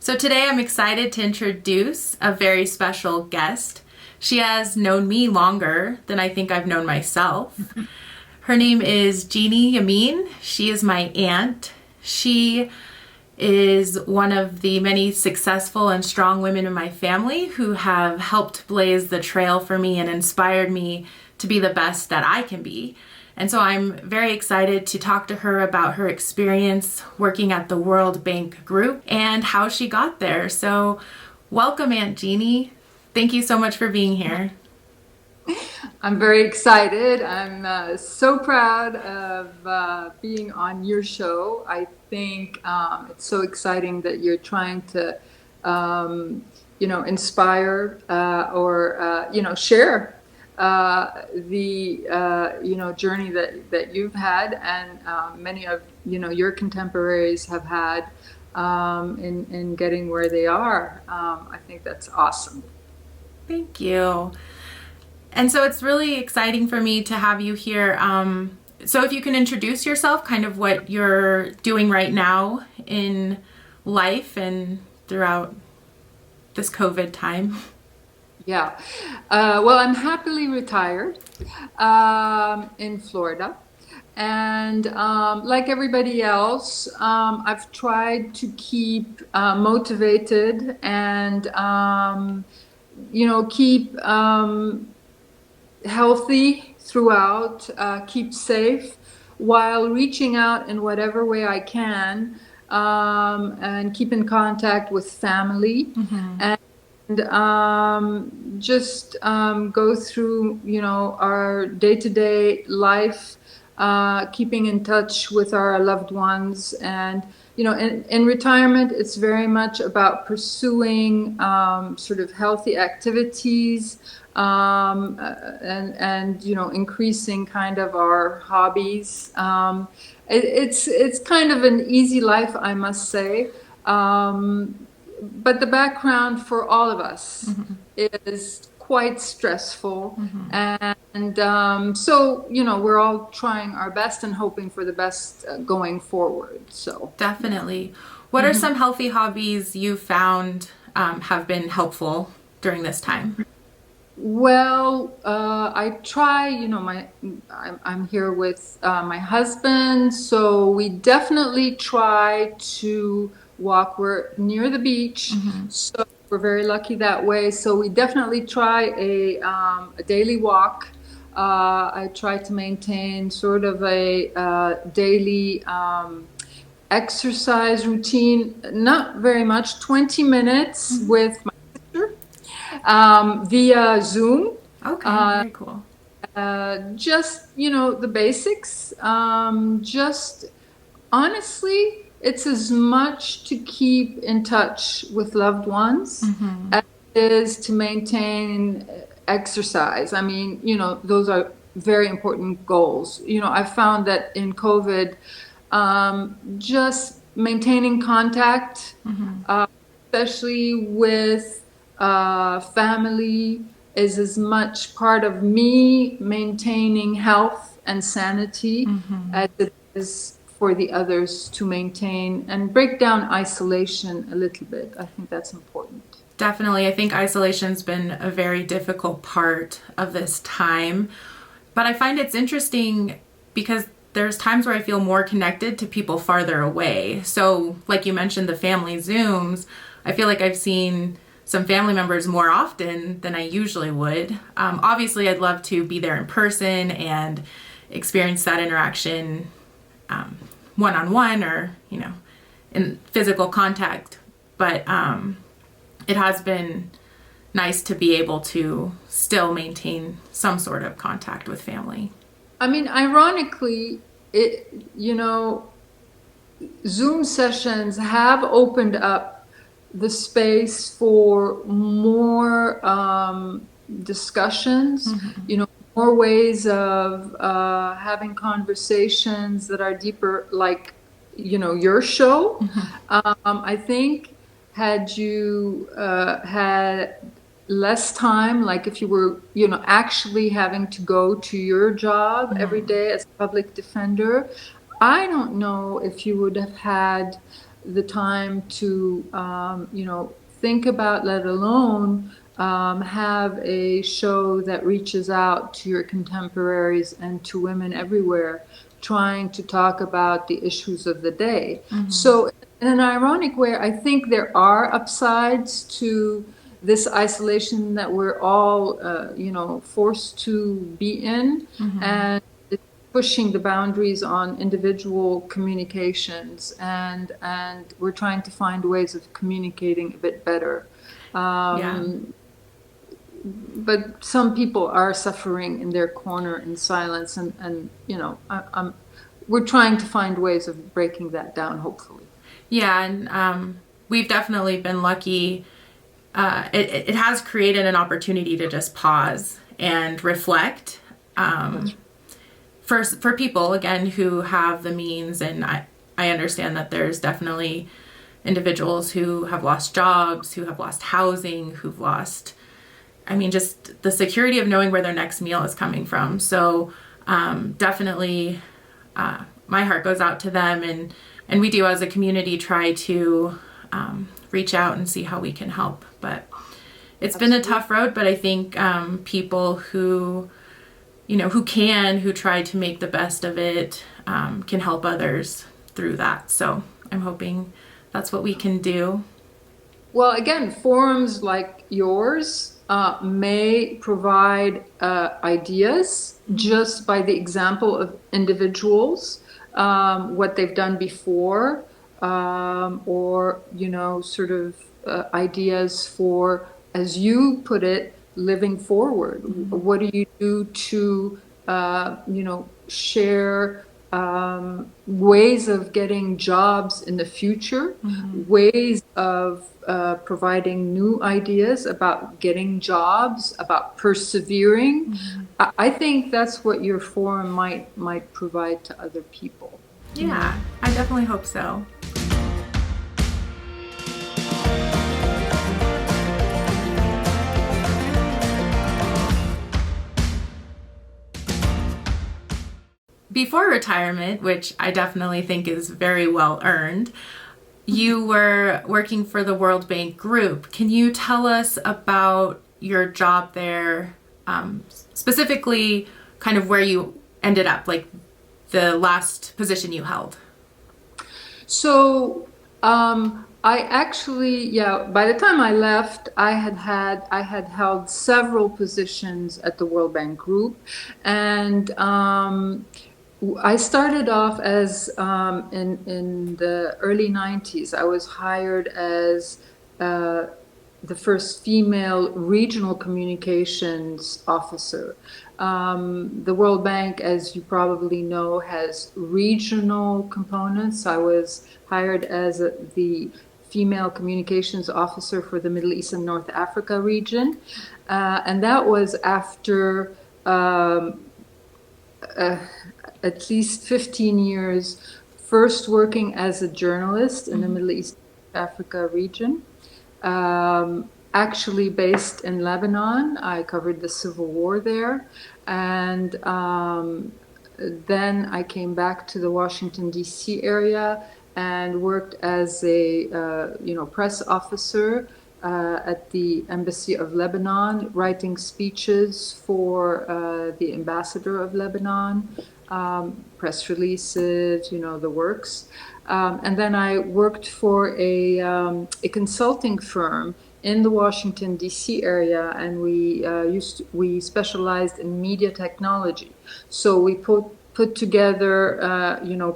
So today I'm excited to introduce a very special guest. She has known me longer than I think I've known myself. Her name is Jeannie Yamine. She is my aunt. She is one of the many successful and strong women in my family who have helped blaze the trail for me and inspired me to be the best that I can be. And so I'm very excited to talk to her about her experience working at the World Bank Group and how she got there. So welcome, Aunt Jeannie. Thank you so much for being here. I'm very excited. I'm so proud of being on your show. I think it's so exciting that you're trying to, inspire or share the journey that you've had and many of your contemporaries have had in getting where they are. I think that's awesome. Thank you. And so it's really exciting for me to have you here. So if you can introduce yourself, kind of what you're doing right now in life and throughout this COVID time. Yeah. Well, I'm happily retired in Florida. And like everybody else, I've tried to keep motivated and, keep healthy throughout, keep safe while reaching out in whatever way I can, and keep in contact with family. And just go through, our day-to-day life, keeping in touch with our loved ones. And, in retirement, it's very much about pursuing sort of healthy activities, and increasing kind of our hobbies. It's kind of an easy life, I must say. But the background for all of us is quite stressful. And so, we're all trying our best and hoping for the best going forward. So Definitely. What are some healthy hobbies you found have been helpful during this time? Well, I try, I'm here with my husband, so we definitely try to walk. We're near the beach, so we're very lucky that way. So we definitely try a daily walk. I try to maintain sort of a daily exercise routine, not very much, 20 minutes with my sister via Zoom. Okay, very cool. Just, the basics. Just honestly, it's as much to keep in touch with loved ones as it is to maintain exercise. I mean, those are very important goals. I found that in COVID, just maintaining contact, especially with family, is as much part of me maintaining health and sanity as it is for the others to maintain and break down isolation a little bit. I think that's important. Definitely. I think isolation's been a very difficult part of this time. But I find it's interesting because there's times where I feel more connected to people farther away. So like you mentioned, the family Zooms, I feel like I've seen some family members more often than I usually would. Obviously, I'd love to be there in person and experience that interaction one-on-one or, in physical contact. But it has been nice to be able to still maintain some sort of contact with family. I mean, ironically, Zoom sessions have opened up the space for more discussions, more ways of having conversations that are deeper, like, your show. I think had you had less time, like if you were, actually having to go to your job every day as a public defender, I don't know if you would have had the time to, think about, let alone have a show that reaches out to your contemporaries and to women everywhere, trying to talk about the issues of the day. So, in an ironic way, I think there are upsides to this isolation that we're all, forced to be in, and it's pushing the boundaries on individual communications, and we're trying to find ways of communicating a bit better. Yeah. But some people are suffering in their corner in silence, and we're trying to find ways of breaking that down, hopefully. Yeah, and we've definitely been lucky. It has created an opportunity to just pause and reflect. For people, again, who have the means, and I understand that there's definitely individuals who have lost jobs, who have lost housing, who've lost, just the security of knowing where their next meal is coming from. So definitely my heart goes out to them, and we do as a community try to reach out and see how we can help. But it's been a tough road, but I think people who try to make the best of it can help others through that. So I'm hoping that's what we can do. Well, again, forums like yours may provide ideas just by the example of individuals, what they've done before, or, sort of ideas for, as you put it, living forward. What do you do to, share ways of getting jobs in the future, ways of providing new ideas about getting jobs, about persevering. I think that's what your forum might provide to other people. Yeah, I definitely hope so. Before retirement, which I definitely think is very well earned, you were working for the World Bank Group. Can you tell us about your job there, specifically kind of where you ended up, like the last position you held? So I actually, by the time I left, I had held several positions at the World Bank Group, and I started off as in the early 90s. I was hired as the first female regional communications officer. The World Bank, as you probably know, has regional components. I was hired as the female communications officer for the Middle East and North Africa region. And that was after at least 15 years, first working as a journalist in the Middle East and Africa region. Actually based in Lebanon. I covered the civil war there. And then I came back to the Washington, D.C. area and worked as a press officer at the Embassy of Lebanon, writing speeches for the ambassador of Lebanon, press releases, the works. And then I worked for a consulting firm in the Washington, D.C. area, and we specialized in media technology. So we put together,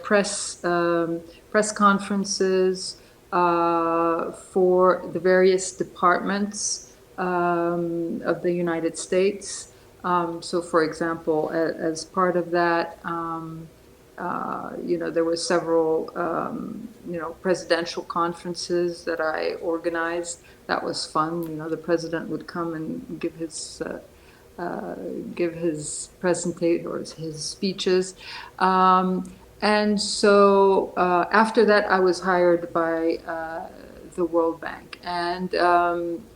press conferences for the various departments of the United States. So, for example, as part of that, there were several, presidential conferences that I organized. That was fun. The president would come and give his presentation or his speeches. And so after that, I was hired by the World Bank. And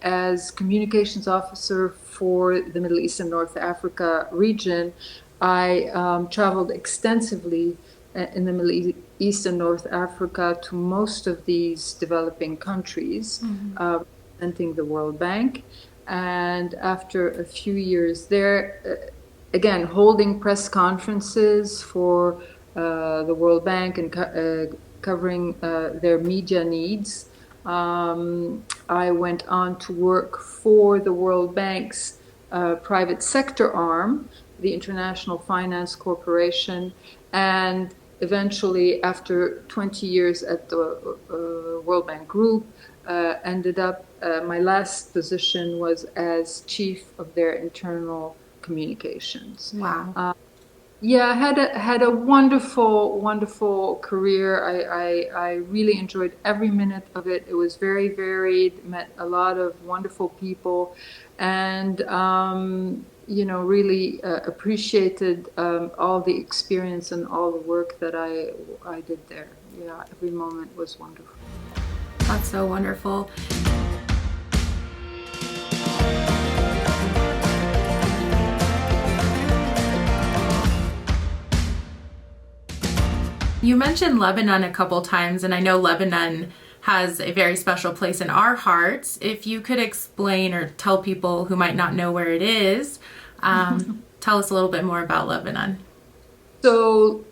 as communications officer for the Middle East and North Africa region, I traveled extensively in the East and North Africa to most of these developing countries, representing the World Bank. And after a few years there, again, holding press conferences for the World Bank and covering their media needs. I went on to work for the World Bank's private sector arm, the International Finance Corporation, and eventually, after 20 years at the World Bank Group, ended up, my last position was as chief of their internal communications. Wow. Yeah, I had a wonderful, wonderful career. I really enjoyed every minute of it. It was very varied, met a lot of wonderful people, and really appreciated all the experience and all the work that I did there. Yeah, every moment was wonderful. That's so wonderful. You mentioned Lebanon a couple times, and I know Lebanon has a very special place in our hearts. If you could explain or tell people who might not know where it is, tell us a little bit more about Lebanon. So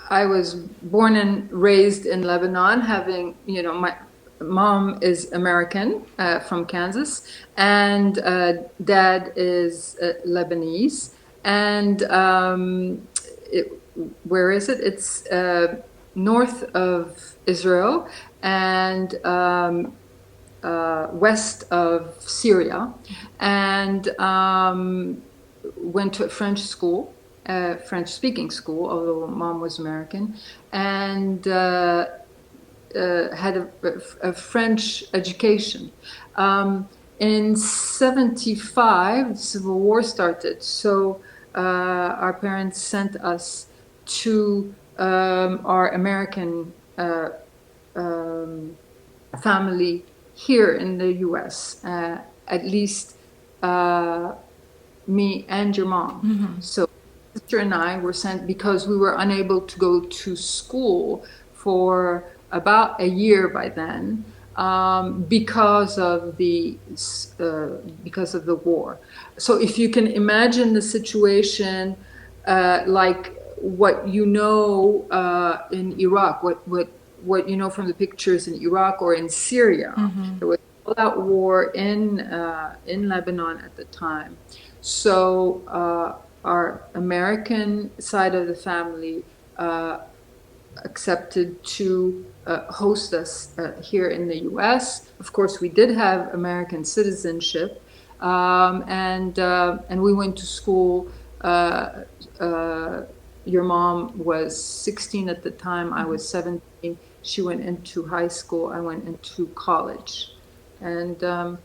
I was born and raised in Lebanon, having, my mom is American from Kansas, and dad is Lebanese. And where is it? It's north of Israel and west of Syria, and went to a French school, French-speaking school, although mom was American, and had a French education. In 75, the Civil War started, so our parents sent us to our American family here in the U.S., at least me and your mom. Mm-hmm. So sister and I were sent because we were unable to go to school for about a year by then, because of the war. So if you can imagine the situation, like what you know in Iraq, what you know from the pictures in Iraq or in Syria, there was all-out war in Lebanon at the time. So our American side of the family accepted to host us here in the U.S. Of course, we did have American citizenship, and we went to school. Your mom was 16 at the time. I was 17. She went into high school. I went into college, and I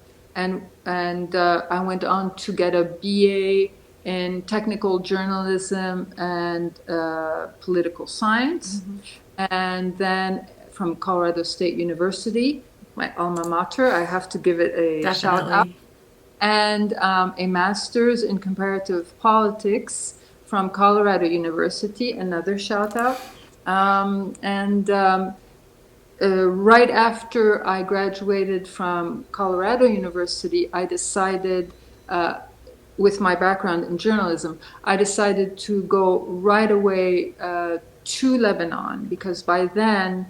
went on to get a BA in technical journalism and political science, and then from Colorado State University, my alma mater. I have to give it a shout out. And a master's in comparative politics from Colorado University, another shout out. Right after I graduated from Colorado University, I decided, with my background in journalism, I decided to go right away to Lebanon, because by then,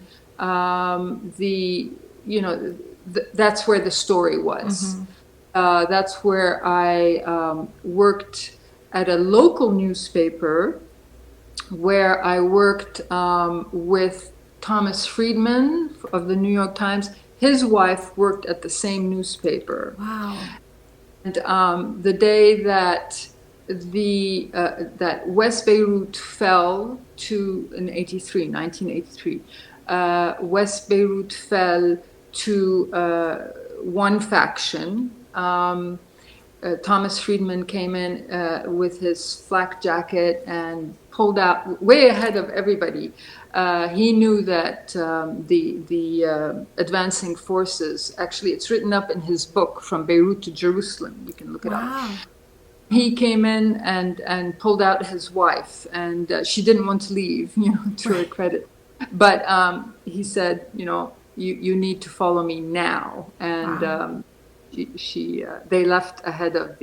that's where the story was. That's where I worked at a local newspaper, where I worked with Thomas Friedman of the New York Times. His wife worked at the same newspaper. Wow. And the day that that West Beirut fell in 1983, West Beirut fell to one faction. Thomas Friedman came in with his flak jacket and pulled out way ahead of everybody. He knew that the advancing forces, actually it's written up in his book, From Beirut to Jerusalem, you can look it up. he came in and pulled out his wife, and she didn't want to leave, to her Right. credit. But he said, you need to follow me now. And Wow. they left ahead of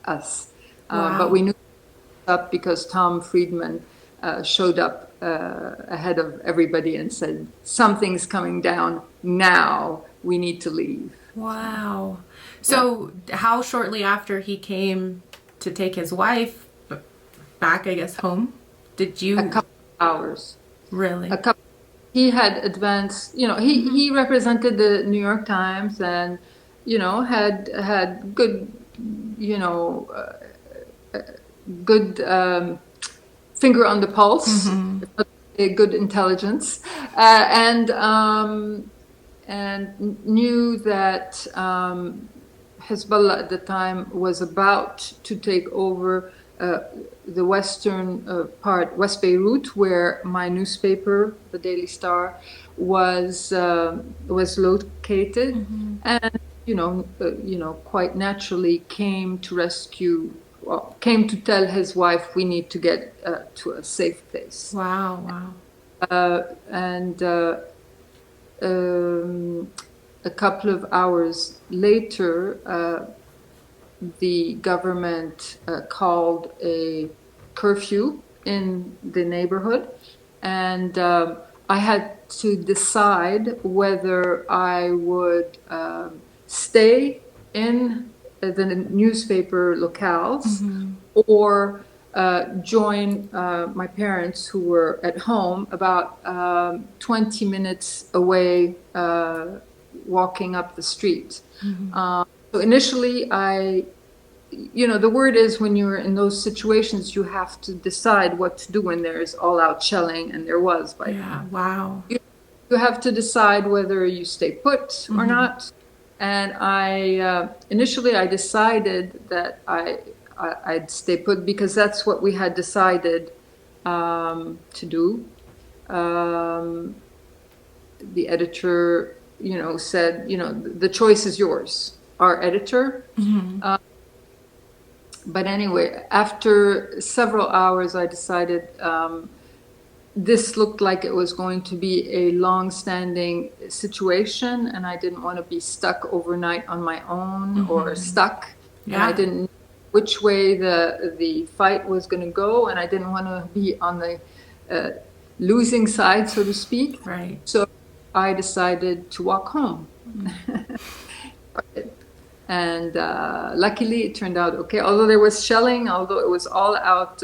us. But we Wow. knew up because Tom Friedman showed up ahead of everybody and said, something's coming down now. We need to leave. Wow. Yeah. So, how shortly after he came to take his wife back, I guess, home, did A you couple of hours. A really? couple. He had advanced. He represented the New York Times, and had good, you know, good finger on the pulse, if not say good intelligence, and knew that Hezbollah at the time was about to take over the western West Beirut, where my newspaper, the Daily Star, was located, and quite naturally came to tell his wife, we need to get to a safe place. Wow. Wow. And a couple of hours later, the government called a curfew in the neighborhood, and I had to decide whether I would stay in the newspaper locales or join my parents who were at home about 20 minutes away, walking up the street. So initially, the word is when you're in those situations, you have to decide what to do when there's all out shelling, and there was by Yeah. Wow. you have to decide whether you stay put or not. And initially I decided that I'd stay put because that's what we had decided to do. The editor, said, the choice is yours, our editor. But anyway, after several hours, I decided this looked like it was going to be a long-standing situation, and I didn't want to be stuck overnight on my own or stuck. And I Yeah. didn't know which way the fight was going to go, and I didn't want to be on the losing side, so to speak. Right. So I decided to walk home. And luckily it turned out okay, although there was shelling, although it was all out,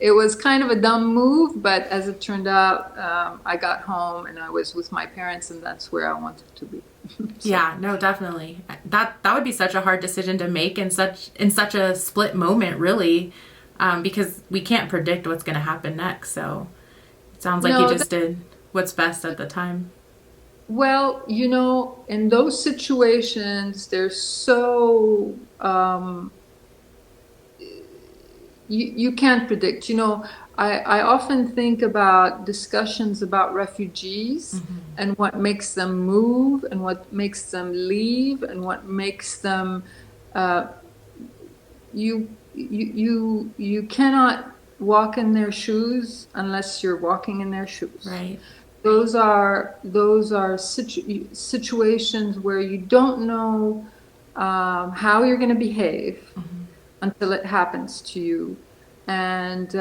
it was kind of a dumb move, but as it turned out, I got home and I was with my parents, and that's where I wanted to be. So, Yeah, no, definitely. That would be such a hard decision to make in such a split moment, really, because we can't predict what's going to happen next. So it sounds like you no, just did what's best at the time. well, in those situations, they're so you can't predict. I often think about discussions about refugees and what makes them move and what makes them leave and what makes them you cannot walk in their shoes unless you're walking in their shoes. Right. Those are situations where you don't know how you're going to behave until it happens to you, and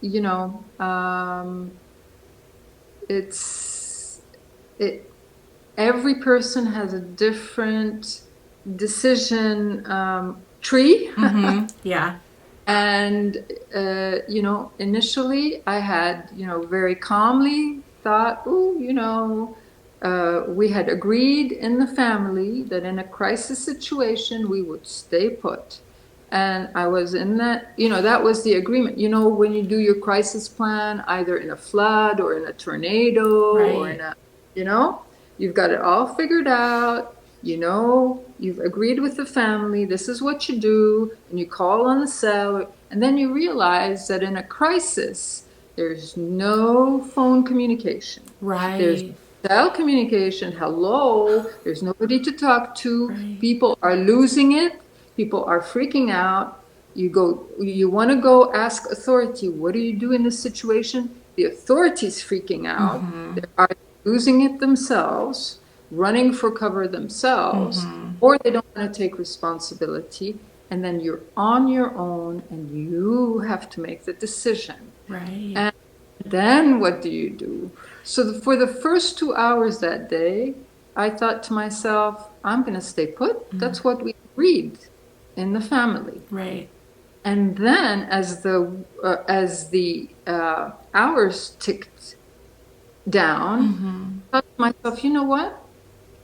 you know, it's it. Every person has a different decision tree. Yeah. And, initially I had, very calmly thought, we had agreed in the family that in a crisis situation we would stay put. And I was in that, that was the agreement. When you do your crisis plan, either in a flood or in a tornado or in Right. you've got it all figured out. You've agreed with the family, this is what you do, and you call on the cell, and then you realize that in a crisis, there's no phone communication. There's Right. telecommunication, hello, there's nobody to talk to. Right. People are losing it. People are freaking out. You want to go ask authority, what do you do in this situation? The authority's freaking out. They are losing it themselves, running for cover themselves, or they don't want to take responsibility. And then you're on your own and you have to make the decision. Right. And then what do you do? So for the first 2 hours that day, I thought to myself, I'm going to stay put. That's what we agreed in the family. Right. And then as the hours ticked down, I thought to myself, you know what?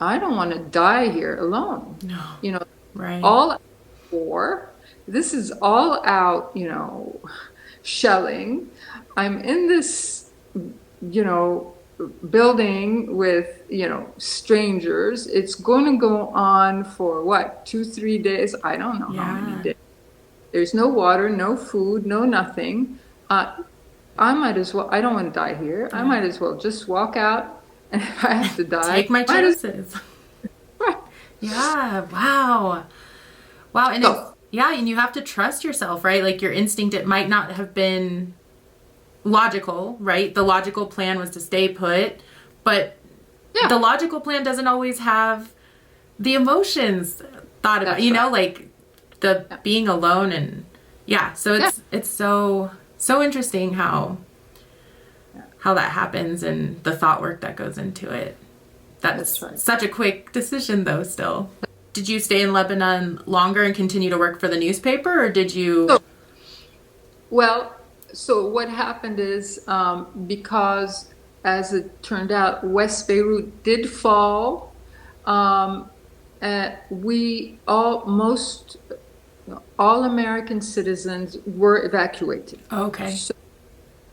I don't want to die here alone. No. You know, Right. all out for this is all out, shelling. I'm in this, building with, strangers. It's going to go on for what, 2, 3 days? I don't know how many Yeah. days. There's no water, no food, no nothing. I might as well, I don't want to die here. I might as well just walk out. And if I have to die, Take my might as chances. well. Yeah. Wow. Wow. And it's, So, yeah, and you have to trust yourself, right? Like your instinct, it might not have been logical, right? The logical plan was to stay put, but yeah, the logical plan doesn't always have the emotions thought about, that's right. like the Yeah. being alone and yeah. So Yeah. it's so interesting how that happens and the thought work that goes into it. That's That's right. such a quick decision though still. Did you stay in Lebanon longer and continue to work for the newspaper or did you So, well, so what happened is because, as it turned out, West Beirut did fall. Um, we all American citizens were evacuated. Okay. So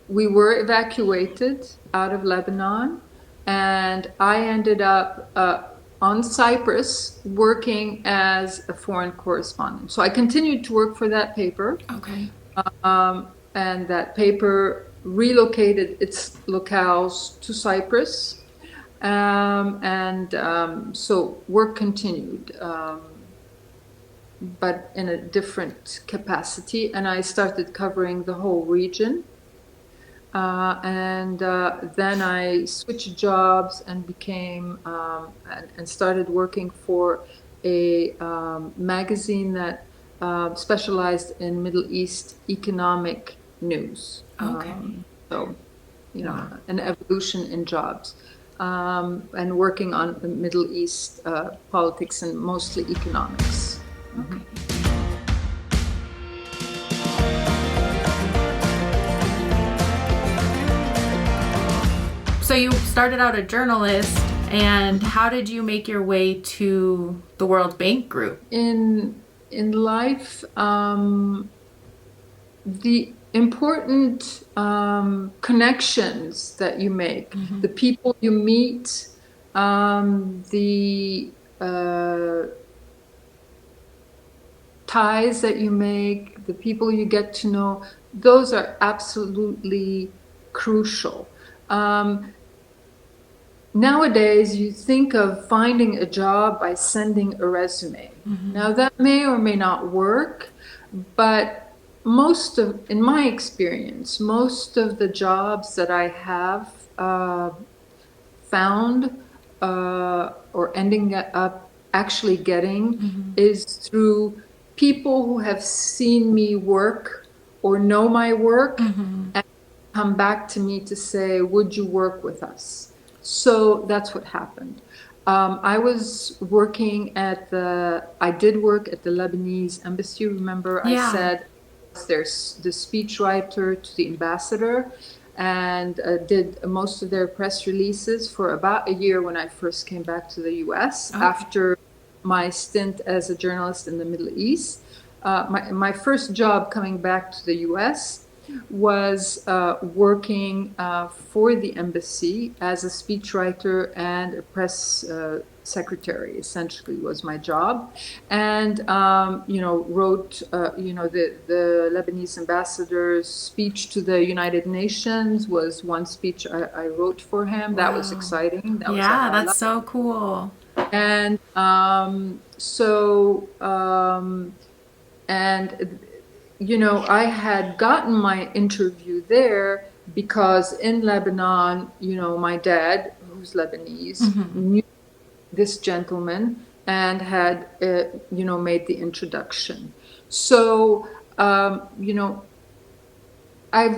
we were evacuated out of Lebanon, and I ended up on Cyprus working as a foreign correspondent. So I continued to work for that paper, Okay. and that paper relocated its locales to Cyprus, and so work continued. But in a different capacity, and I started covering the whole region. And then I switched jobs and became and started working for a magazine that specialized in Middle East economic news. Okay. So, Wow. an evolution in jobs. And working on the Middle East politics and mostly economics. Okay. So you started out a journalist, and how did you make your way to the World Bank Group? In life, the important connections that you make, the people you meet, the ties that you make, the people you get to know, those are absolutely crucial. Nowadays, you think of finding a job by sending a resume. Now, that may or may not work, but in my experience, most of the jobs that I have found or ending up actually getting is through people who have seen me work or know my work and come back to me to say, would you work with us? So that's what happened. I did work at the Lebanese embassy. Remember, Yeah. I said there's the speechwriter to the ambassador, and did most of their press releases for about a year when I first came back to the US after my stint as a journalist in the Middle East. My first job coming back to the US was working for the embassy as a speechwriter and a press secretary, essentially, was my job. And, wrote, the Lebanese ambassador's speech to the United Nations was one speech I wrote for him. That was Wow. exciting. That was a Yeah, that's highlight. so cool. And and I had gotten my interview there because in Lebanon, my dad, who's Lebanese, knew this gentleman and had, made the introduction. So, I've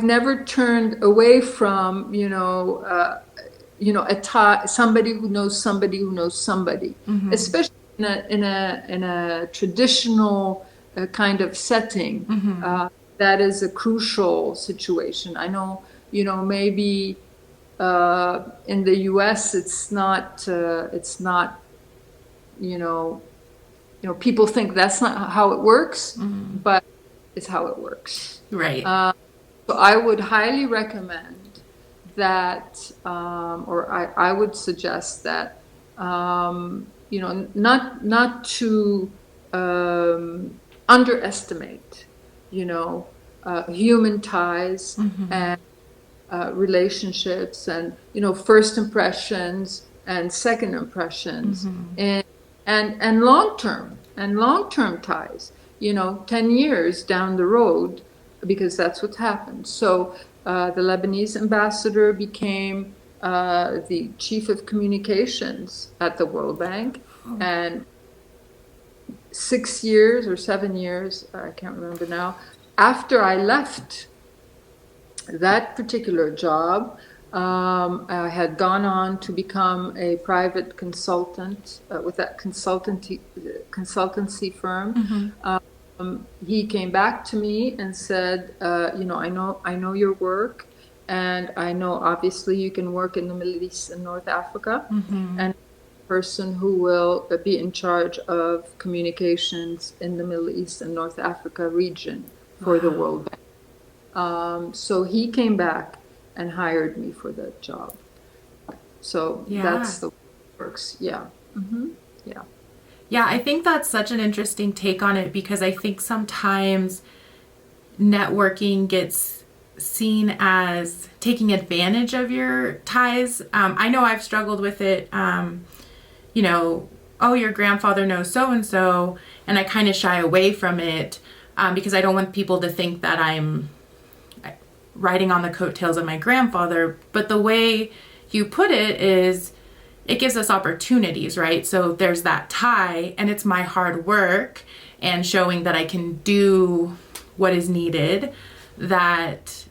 never turned away from, somebody who knows somebody who knows somebody, especially in a traditional kind of setting. That is a crucial situation. I know, maybe in the U.S. it's not, people think that's not how it works, but it's how it works. Right. So I would highly recommend that, or I would suggest that, not to underestimate, human ties and relationships, and first impressions and second impressions, and long term ties. 10 years down the road, because that's what happened. So the Lebanese ambassador became the chief of communications at the World Bank, and 6 years or 7 years, I can't remember now, after I left that particular job, I had gone on to become a private consultant with that consultancy firm. He came back to me and said, I know your work, and I know obviously you can work in the Middle East and North Africa, and person who will be in charge of communications in the Middle East and North Africa region for the World Bank. So he came back and hired me for that job. So that's the way it works. Yeah. Yeah. Yeah, I think that's such an interesting take on it, because I think sometimes networking gets seen as taking advantage of your ties. I know I've struggled with it. Oh, your grandfather knows so and so, and I kind of shy away from it because I don't want people to think that I'm riding on the coattails of my grandfather. But the way you put it is, it gives us opportunities, right? So there's that tie, and it's my hard work and showing that I can do what is needed that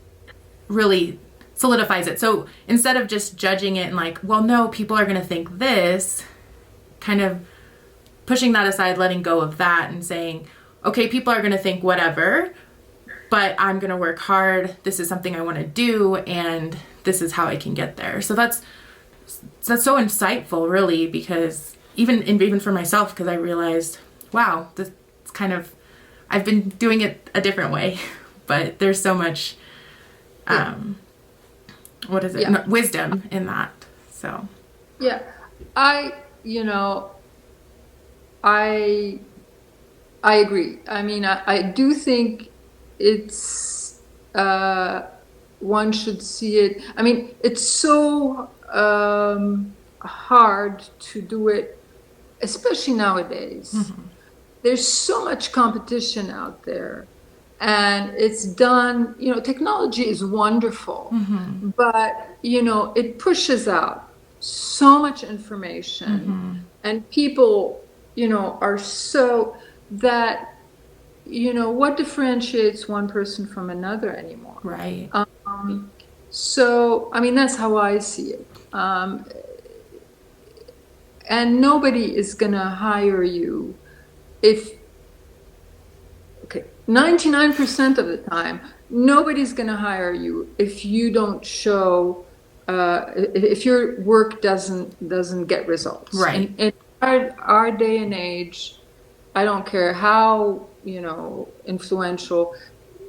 really solidifies it. So instead of just judging it and like, well, no, people are going to think this, kind of pushing that aside, letting go of that and saying, okay, people are going to think whatever, but I'm going to work hard. This is something I want to do, and this is how I can get there. So that's so insightful, really, because even for myself, because I realized, wow, this kind of, I've been doing it a different way, but there's so much, wisdom in that. So, yeah, I agree. I mean, I do think it's, one should see it. I mean, it's so hard to do it, especially nowadays. There's so much competition out there, and it's done, technology is wonderful, but, it pushes out so much information, and people, are so that, what differentiates one person from another anymore? right. So, I mean, that's how I see it. And nobody is going to hire you if, 99% of the time, nobody's going to hire you if you don't show, if your work doesn't get results. Right. In our day and age, I don't care how, influential,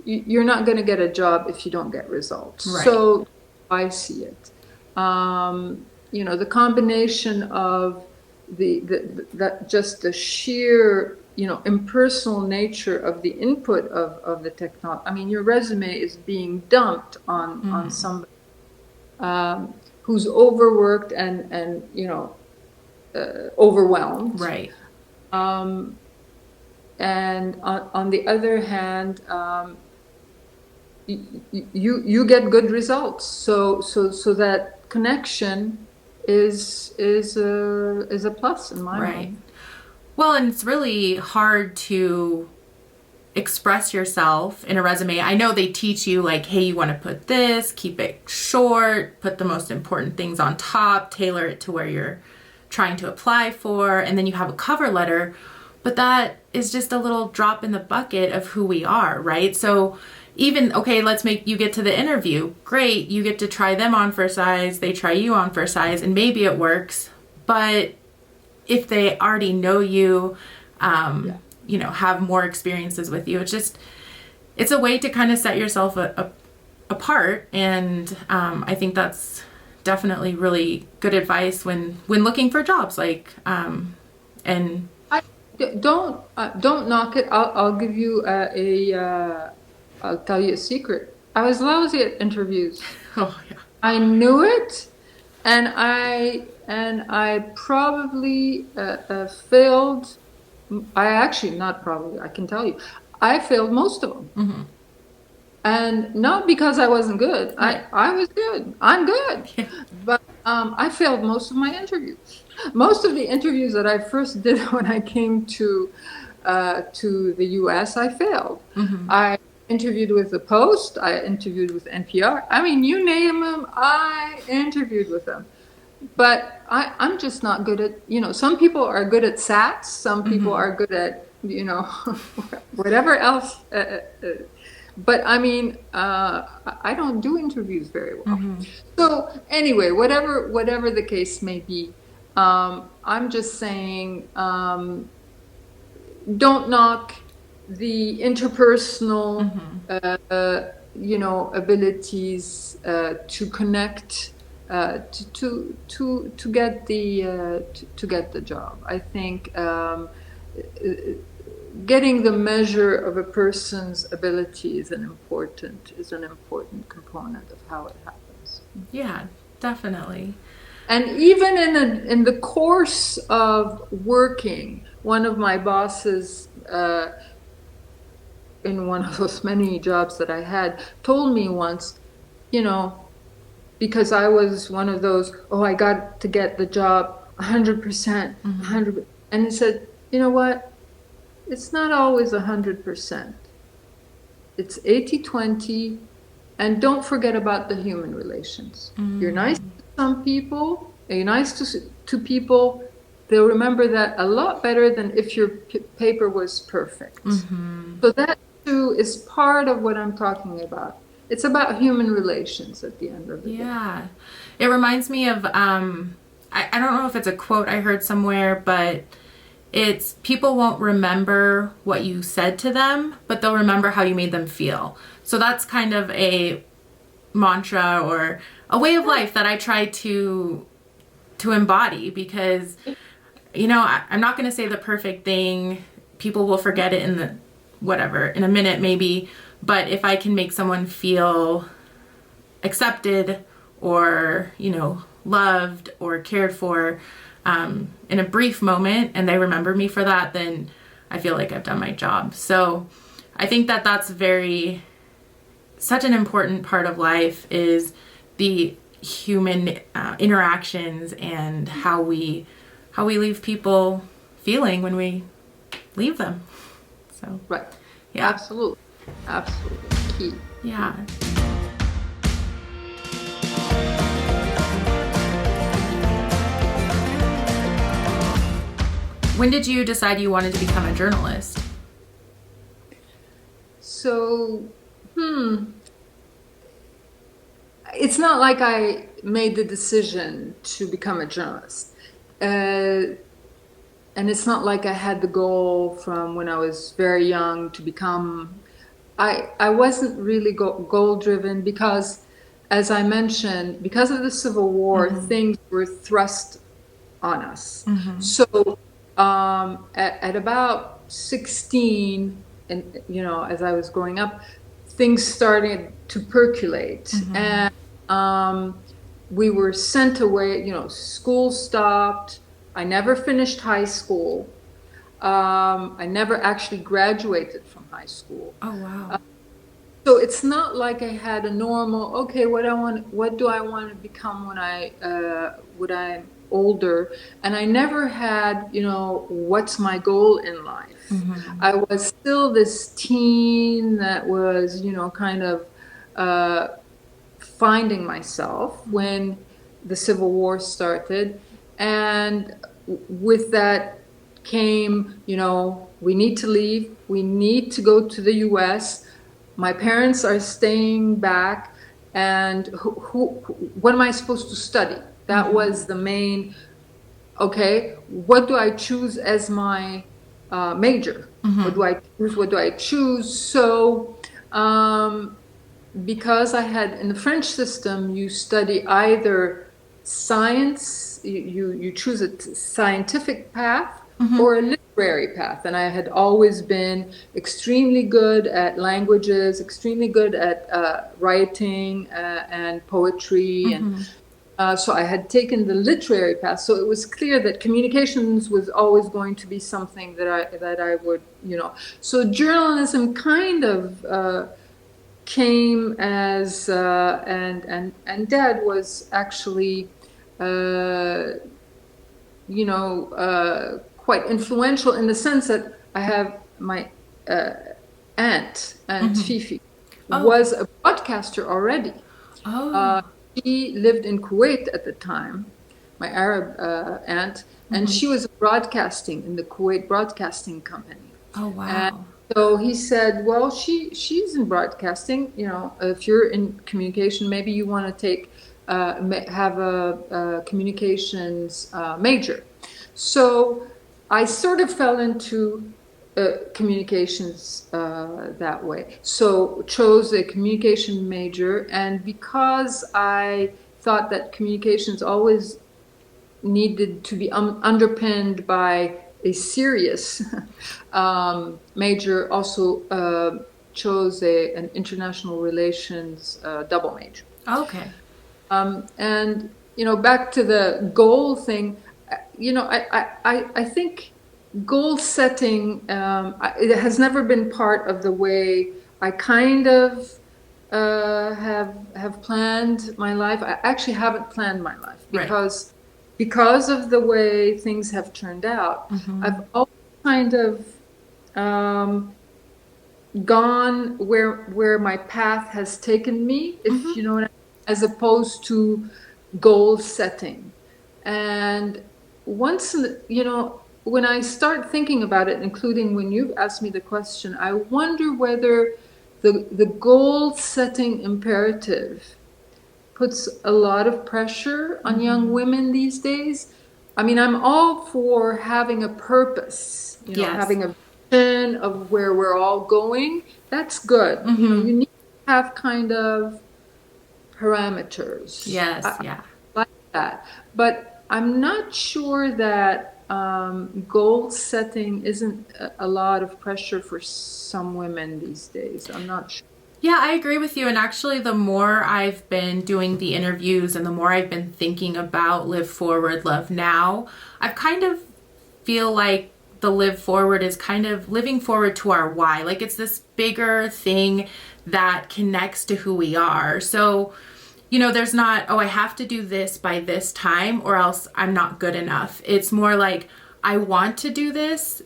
you're not going to get a job if you don't get results. Right. So I see it. The combination of that just the sheer, impersonal nature of the input of the technology. I mean, your resume is being dumped on somebody who's overworked and overwhelmed. Right. And on the other hand, you get good results. So that connection is a plus in my mind. Well, and it's really hard to express yourself in a resume. I know they teach you like, hey, you want to put this, keep it short, put the most important things on top, tailor it to where you're trying to apply for, and then you have a cover letter. But that is just a little drop in the bucket of who we are, right? So even, okay, let's make you get to the interview. Great, you get to try them on for size, they try you on for size, and maybe it works. But if they already know you, have more experiences with you, it's a way to kind of set yourself apart. And I think that's definitely really good advice when looking for jobs. And don't knock it. I'll give you I'll tell you a secret. I was lousy at interviews. Oh yeah. I knew it, and I probably failed. Not probably, I can tell you, I failed most of them. Mm-hmm. And not because I wasn't good. Right. I was good. I'm good. Yeah. But I failed most of my interviews. Most of the interviews that I first did when I came to the US, I failed. Mm-hmm. I interviewed with the Post. I interviewed with NPR. I mean, you name them, I interviewed with them. But I'm just not good at, some people are good at SATs. Some people are good at, whatever else. But I mean, I don't do interviews very well. Mm-hmm. So anyway, whatever the case may be, I'm just saying, don't knock the interpersonal, abilities to connect. To get the job. I think getting the measure of a person's ability is an important component of how it happens. Yeah, definitely. And even in the course of working, one of my bosses in one of those many jobs that I had told me once, because I was one of those, I got to get the job 100%, 100%. And he said, you know what? It's not always 100%. It's 80-20, and don't forget about the human relations. You're nice to some people, you're nice to people, they'll remember that a lot better than if your paper was perfect. So that too is part of what I'm talking about. It's about human relations at the end of the day. Yeah. It reminds me of, I don't know if it's a quote I heard somewhere, but it's people won't remember what you said to them, but they'll remember how you made them feel. So that's kind of a mantra or a way of life that I try to embody because, I'm not going to say the perfect thing. People will forget it in a minute maybe. But if I can make someone feel accepted or, loved or cared for in a brief moment and they remember me for that, then I feel like I've done my job. So I think that that's such an important part of life is the human interactions and how we leave people feeling when we leave them. So right. Yeah. Absolutely key. Yeah. When did you decide you wanted to become a journalist? So, it's not like I made the decision to become a journalist. And it's not like I had the goal from when I was very young to become. I wasn't really goal driven because, as I mentioned, because of the Civil War, things were thrust on us. Mm-hmm. So at about 16, and as I was growing up, things started to percolate, Mm-hmm. and we were sent away. School stopped. I never finished high school. I never actually graduated from high school. Oh, wow. So it's not like I had a normal, okay, what do I want to become when I'm older? And I never had, what's my goal in life? Mm-hmm. I was still this teen that was, kind of uh, finding myself when the Civil War started. And with that came, we need to leave, we need to go to the US. My parents are staying back, and what am I supposed to study? That Mm-hmm. was the main. Okay, what do I choose as my major? What Mm-hmm. do I choose? What do I choose? So, because I had in the French system, you study either science, you choose a scientific path Mm-hmm. or a literary path. And I had always been extremely good at languages, extremely good at writing and poetry. And Mm-hmm. so I had taken the literary path. So it was clear that communications was always going to be something that I would, So journalism kind of came as and Dad was actually uh, quite influential in the sense that I have my uh, aunt Mm-hmm. Fifi Oh, okay. was a broadcaster already. Oh. She lived in Kuwait at the time, my Arab aunt, and Mm-hmm. she was broadcasting in the Kuwait Broadcasting Company. Oh, And wow. so he said, "Well, she's in broadcasting. If you're in communication, maybe you want to have a communications major." So I sort of fell into communications that way. So chose a communication major, and because I thought that communications always needed to be underpinned by a serious major, also chose an international relations double major. Okay. And back to the goal thing, I think goal setting it has never been part of the way I kind of have planned my life. I actually haven't planned my life Right. because of the way things have turned out. Mm-hmm. I've always kind of gone where my path has taken me, if Mm-hmm. you know what I mean, as opposed to goal setting. And once when I start thinking about it, including when you've asked me the question, I wonder whether the goal setting imperative puts a lot of pressure on young Mm-hmm. women these days. I mean, I'm all for having a purpose, Yes. having a vision of where we're all going. That's good. Mm-hmm. You need to have kind of parameters. Yes. I Yeah. like that. But I'm not sure that goal setting isn't a lot of pressure for some women these days. I'm not sure. Yeah, I agree with you. And actually, the more I've been doing the interviews and the more I've been thinking about Live Forward, Love Now, I've kind of feel like the Live Forward is kind of living forward to our why. Like it's this bigger thing that connects to who we are. So, there's not, oh, I have to do this by this time or else I'm not good enough. It's more like I want to do this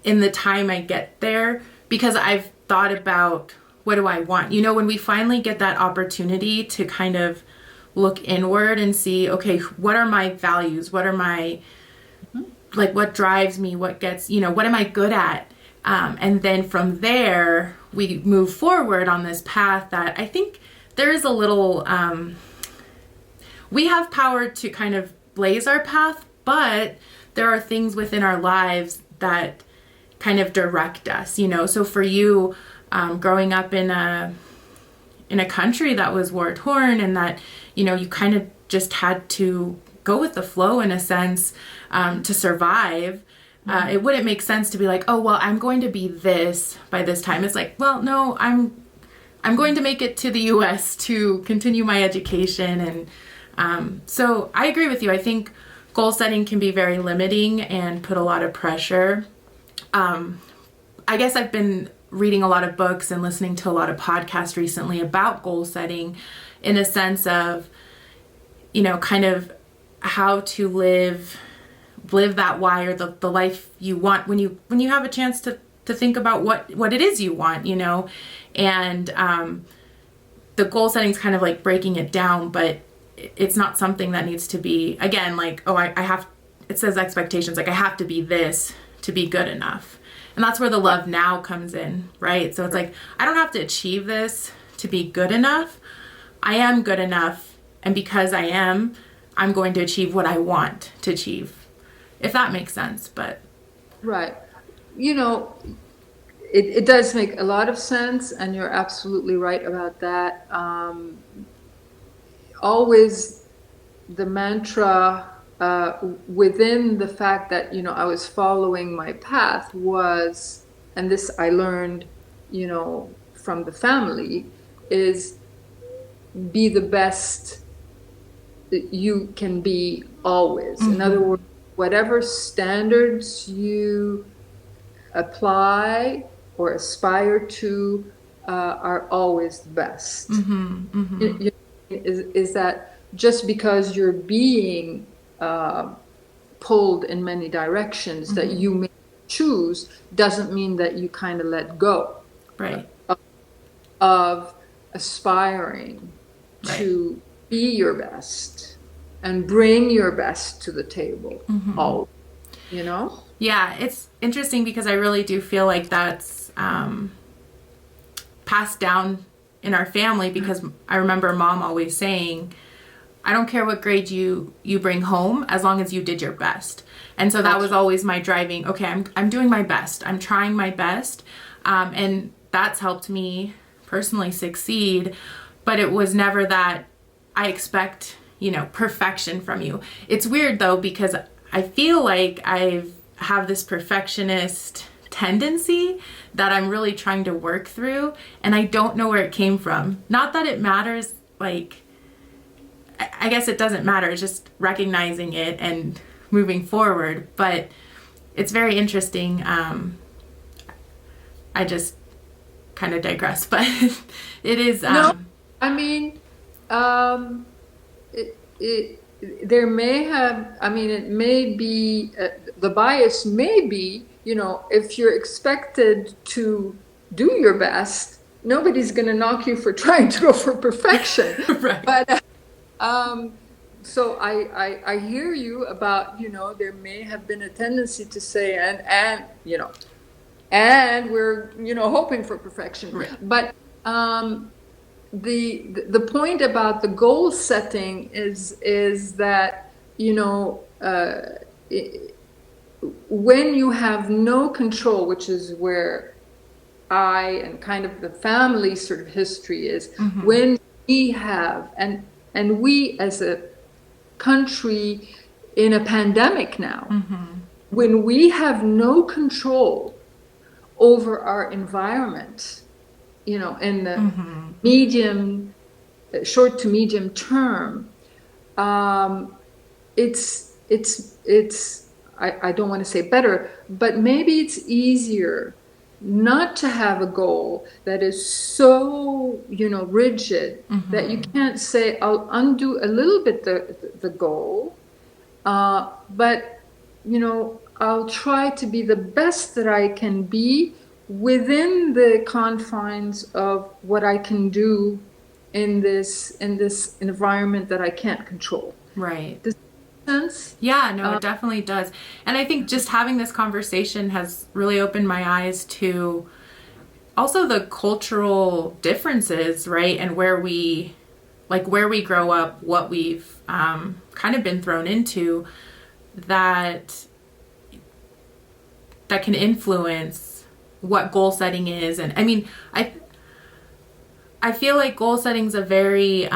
in the time I get there because I've thought about what do I want. When we finally get that opportunity to kind of look inward and see, okay, what are my values? What are my, like, what drives me? What gets, what am I good at? And then from there, we move forward on this path that I think there is a little, we have power to kind of blaze our path, but there are things within our lives that kind of direct us, So for you, growing up in a country that was war torn and that, you kind of just had to go with the flow in a sense, to survive. It wouldn't make sense to be like, oh, well, I'm going to be this by this time. It's like, well, no, I'm going to make it to the US to continue my education. And so I agree with you. I think goal setting can be very limiting and put a lot of pressure. I guess I've been reading a lot of books and listening to a lot of podcasts recently about goal setting in a sense of, kind of how to live that why, or the life you want when you have a chance to think about what it is you want, and the goal setting is kind of like breaking it down, but it's not something that needs to be, again, like, oh, I have, it says expectations, like I have to be this to be good enough. And that's where the love now comes in, right? So it's like, I don't have to achieve this to be good enough. I am good enough. And because I am, I'm going to achieve what I want to achieve, if that makes sense. But right. It does make a lot of sense, and you're absolutely right about that. Always the mantra within the fact that, I was following my path was, and this I learned, from the family, is be the best that you can be always. In other words, whatever standards you apply or aspire to are always the best. Is that just because you're being pulled in many directions that you may choose doesn't mean that you kind of let go, right, of aspiring to be your best and bring your best to the table. All, Yeah, it's interesting because I really do feel like that's passed down in our family, because I remember Mom always saying, I don't care what grade you bring home as long as you did your best. And so that was always my driving, okay, I'm doing my best. I'm trying my best. And that's helped me personally succeed. But it was never that I expect, perfection from you. It's weird though, because I feel like I have this perfectionist tendency that I'm really trying to work through, and I don't know where it came from. Not that it matters, like, I guess it doesn't matter. It's just recognizing it and moving forward. But it's very interesting. I just kind of digress, but it is. No, I mean, there may have, it may be, the bias may be, if you're expected to do your best, nobody's going to knock you for trying to go for perfection. Right. But so I hear you about, there may have been a tendency to say, and we're, hoping for perfection. Right. But the point about the goal setting is that, when you have no control, which is where I and kind of the family sort of history is, when we have, and we as a country in a pandemic now, when we have no control over our environment, in the short to medium term, it's I don't want to say better, but maybe it's easier not to have a goal that is so, rigid that you can't say, I'll undo a little bit the goal, but, I'll try to be the best that I can be within the confines of what I can do in this environment that I can't control. Right. Does that make sense? Yeah, no, it definitely does. And I think just having this conversation has really opened my eyes to also the cultural differences, right? And where we grow up, what we've kind of been thrown into that can influence what goal setting is. And I mean, I feel like goal setting is a very,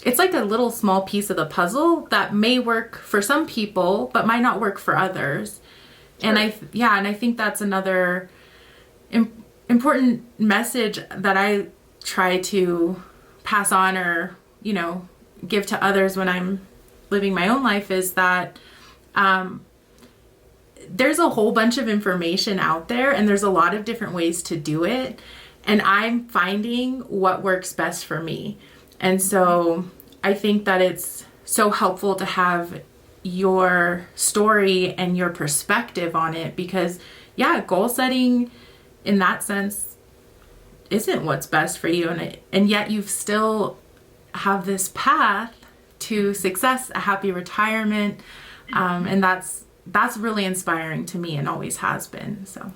it's like a little small piece of the puzzle that may work for some people, but might not work for others. Sure. And I think that's another important message that I try to pass on or, give to others when I'm living my own life is that, there's a whole bunch of information out there and there's a lot of different ways to do it. And I'm finding what works best for me. And so I think that it's so helpful to have your story and your perspective on it because, goal setting in that sense isn't what's best for you. And yet you still have this path to success, a happy retirement. And that's really inspiring to me and always has been. So.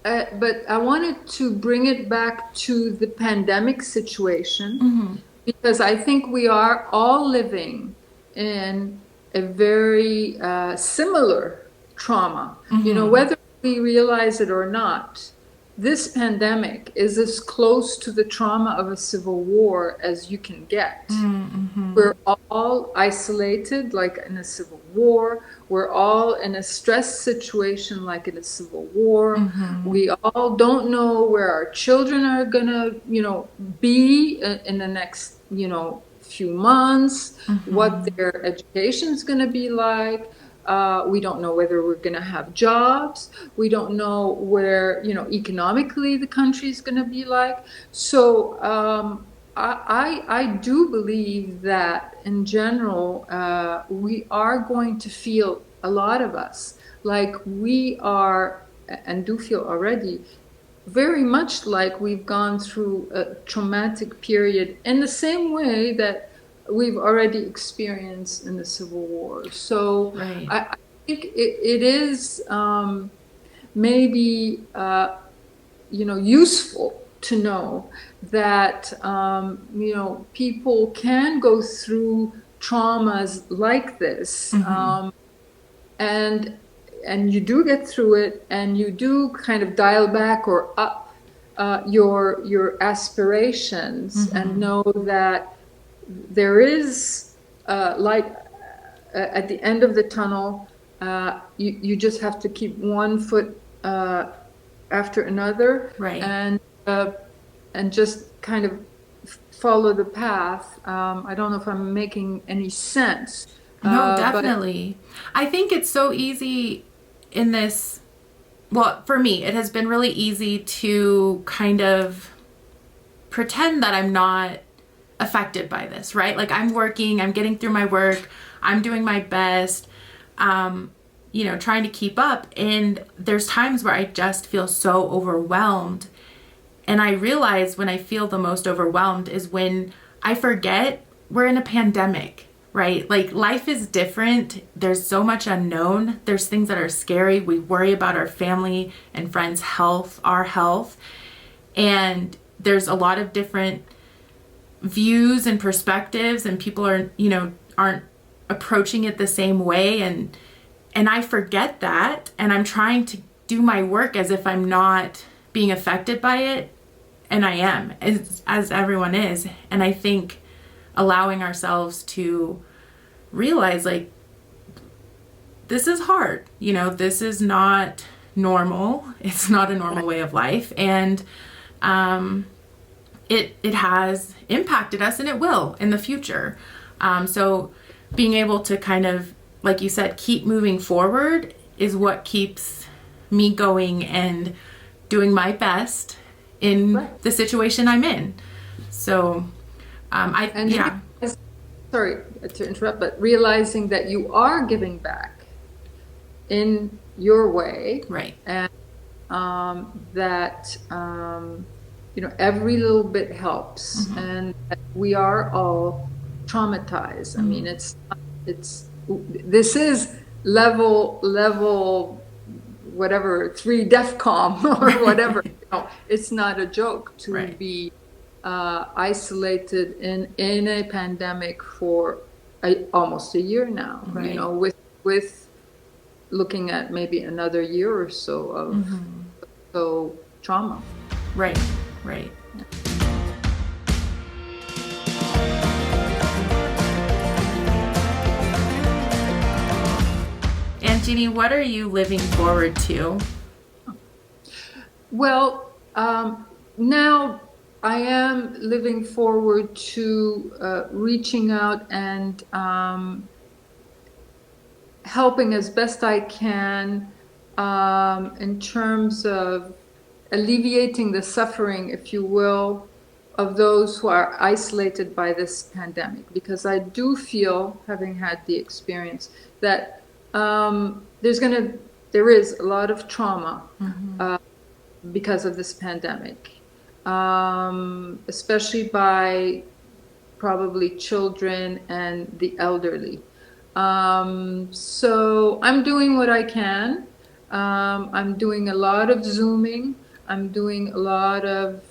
But I wanted to bring it back to the pandemic situation because I think we are all living in a very similar trauma. Whether we realize it or not, this pandemic is as close to the trauma of a civil war as you can get. We're all isolated like in a civil war. We're all in a stress situation like in a civil war. We all don't know where our children are gonna, be in the next, few months, what their education is gonna be like. We don't know whether we're going to have jobs. We don't know where, economically the country is going to be like. So I do believe that in general, we are going to feel, a lot of us, like we are, and do feel already, very much like we've gone through a traumatic period in the same way that we've already experienced in the Civil War. So right. I think it is maybe, useful to know that, people can go through traumas like this. And you do get through it and you do kind of dial back or up your aspirations and know that there is light at the end of the tunnel. You just have to keep one foot after another, right? And just kind of follow the path. I don't know if I'm making any sense. No, definitely. I think it's so easy in this. Well, for me, it has been really easy to kind of pretend that I'm not affected by this, right? Like I'm working, I'm getting through my work, I'm doing my best, trying to keep up. And there's times where I just feel so overwhelmed. And I realize when I feel the most overwhelmed is when I forget we're in a pandemic, right? Like life is different. There's so much unknown. There's things that are scary. We worry about our family and friends' health, our health. And there's a lot of different views and perspectives, and people aren't approaching it the same way, and I forget that, and I'm trying to do my work as if I'm not being affected by it, and I am, as everyone is. And I think allowing ourselves to realize, like, this is hard, this is not normal, it's not a normal way of life, and it has impacted us, and it will in the future. So being able to kind of, like you said, keep moving forward is what keeps me going and doing my best in the situation I'm in. So sorry to interrupt, but realizing that you are giving back in your way, right? And that every little bit helps, and we are all traumatized. I mean, this is level whatever 3 DEFCON or whatever. It's not a joke to be isolated in a pandemic for almost a year now. Right. With looking at maybe another year or so of trauma. Right. Jeannie, what are you living forward to? Well, now I am living forward to reaching out and helping as best I can in terms of alleviating the suffering, if you will, of those who are isolated by this pandemic. Because I do feel, having had the experience, that there is a lot of trauma because of this pandemic, especially by probably children and the elderly. So I'm doing what I can. I'm doing a lot of Zooming. I'm doing a lot of,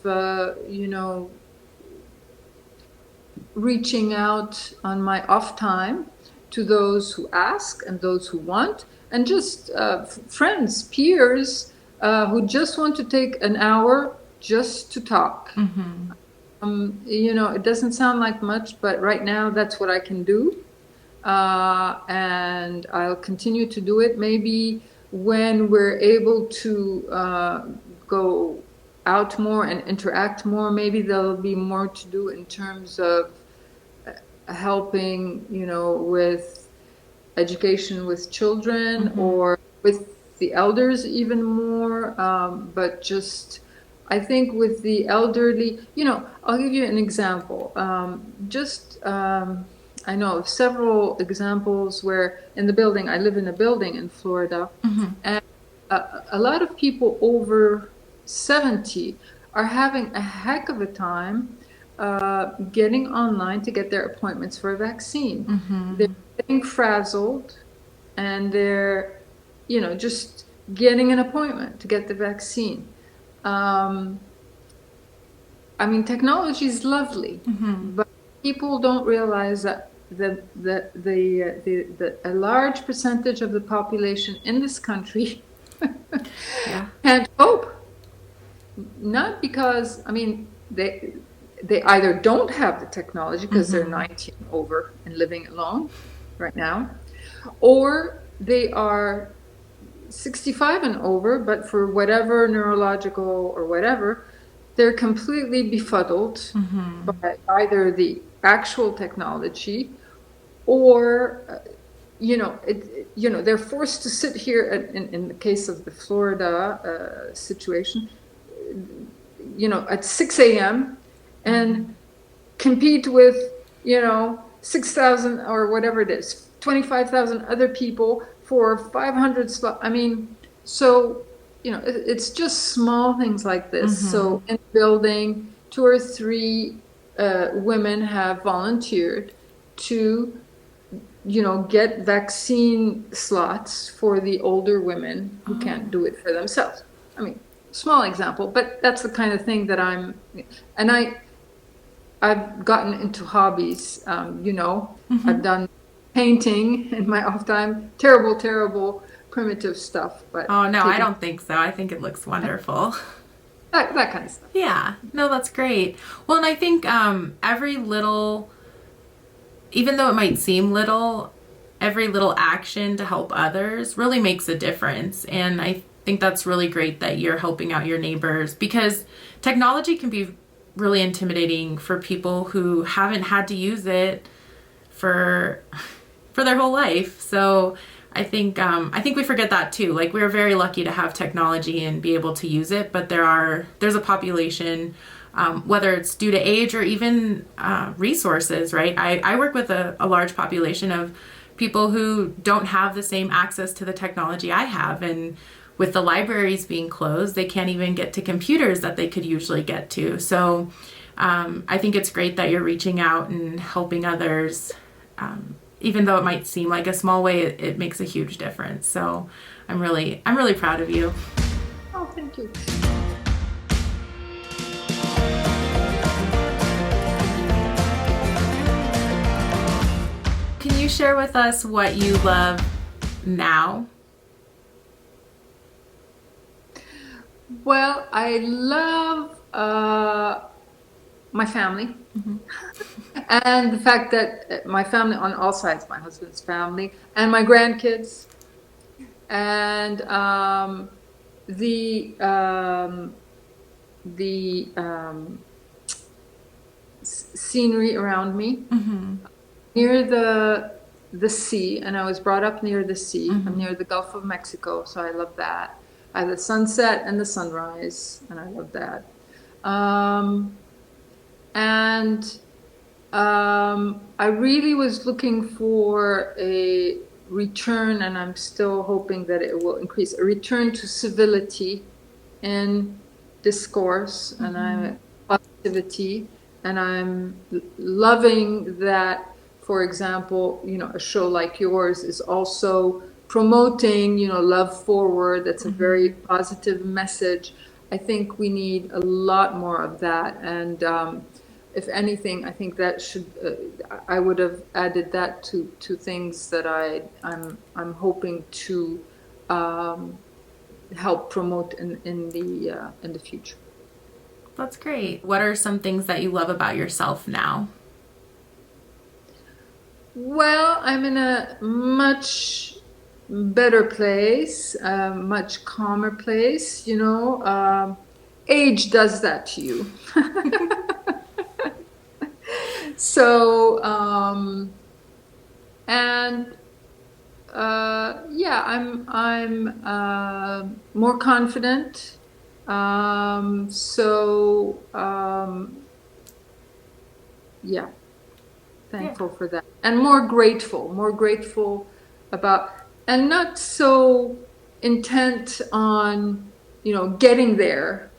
reaching out on my off time to those who ask and those who want, and just friends, peers who just want to take an hour just to talk. It doesn't sound like much, but right now that's what I can do. And I'll continue to do it. Maybe when we're able to go out more and interact more, maybe there'll be more to do in terms of helping, with education with children or with the elders even more. But just, I think with the elderly, I'll give you an example. I know of several examples where in the building, I live in a building in Florida, and a lot of people over 70 are having a heck of a time getting online to get their appointments for a vaccine. They're getting frazzled, and they're, just getting an appointment to get the vaccine. Technology is lovely, but people don't realize that a large percentage of the population in this country can't cope. Not because, they either don't have the technology because they're 19 over and living alone right now, or they are 65 and over, but for whatever neurological or whatever, they're completely befuddled by either the actual technology or they're forced to sit here in the case of the Florida situation, at 6 a.m. and compete with 6,000 or whatever it is, 25,000 other people for 500 slots. So it's just small things like this. So in the building, 2 or 3 women have volunteered to get vaccine slots for the older women who can't do it for themselves. Small example, but that's the kind of thing that I've gotten into hobbies. I've done painting in my off time. Terrible, primitive stuff. But oh no, I don't think so. I think it looks wonderful. That kind of stuff. Yeah, no, that's great. Well, and I think every little, even though it might seem little, every little action to help others really makes a difference. And I think that's really great that you're helping out your neighbors, because technology can be really intimidating for people who haven't had to use it for their whole life. So I think we forget that too. Like, we're very lucky to have technology and be able to use it, but there's a population, whether it's due to age or even resources, right? I work with a large population of people who don't have the same access to the technology I have, and with the libraries being closed, they can't even get to computers that they could usually get to. So I think it's great that you're reaching out and helping others. Even though it might seem like a small way, it makes a huge difference. So I'm really proud of you. Oh, thank you. Can you share with us what you love now? Well, I love my family. And the fact that my family on all sides, my husband's family and my grandkids, and the um, the scenery around me near the sea, and I was brought up near the sea. I'm near the Gulf of Mexico, so I love that. I have the sunset and the sunrise, and I love that. Um, and I really was looking for a return, and I'm still hoping that it will increase, a return to civility in discourse and positivity. And I'm loving that, for example, a show like yours is also promoting, love forward. That's a very positive message. I think we need a lot more of that. And if anything, I think that I would have added that to things that I'm hoping to help promote in the future. That's great. What are some things that you love about yourself now? Well, I'm in a much better place, a much calmer place. Age does that to you. So, and yeah, I'm more confident. So, yeah, thankful for that, and more grateful about, and not so intent on, getting there.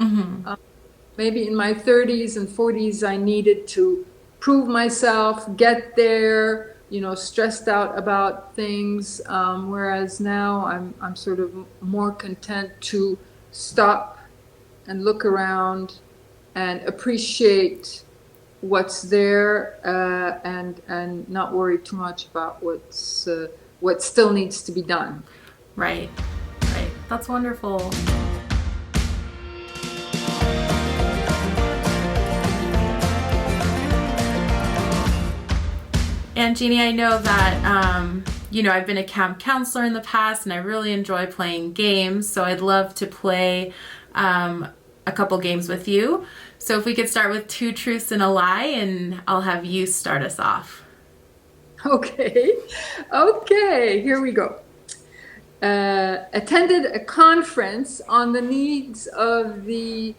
Maybe in my 30s and 40s, I needed to prove myself, get there, stressed out about things. Whereas now I'm sort of more content to stop and look around and appreciate what's there, and not worry too much about what still needs to be done. Right. That's wonderful. And Jeannie, I know that, I've been a camp counselor in the past, and I really enjoy playing games. So I'd love to play a couple games with you. So if we could start with 2 truths and a lie, and I'll have you start us off. Okay, here we go. Attended a conference on the needs of the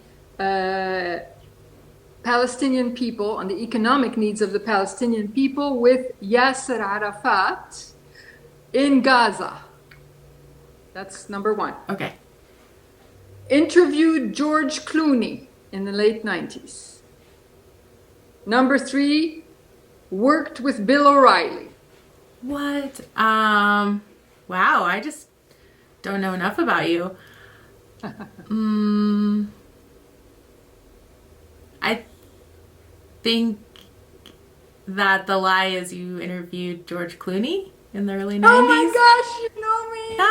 Palestinian people, on the economic needs of the Palestinian people, with Yasser Arafat in Gaza. That's number 1. Okay. Interviewed George Clooney in the late 90s. Number 3, worked with Bill O'Reilly. What? Wow, I just don't know enough about you. I think that the lie is you interviewed George Clooney in the early 90s. Oh my gosh, you know me too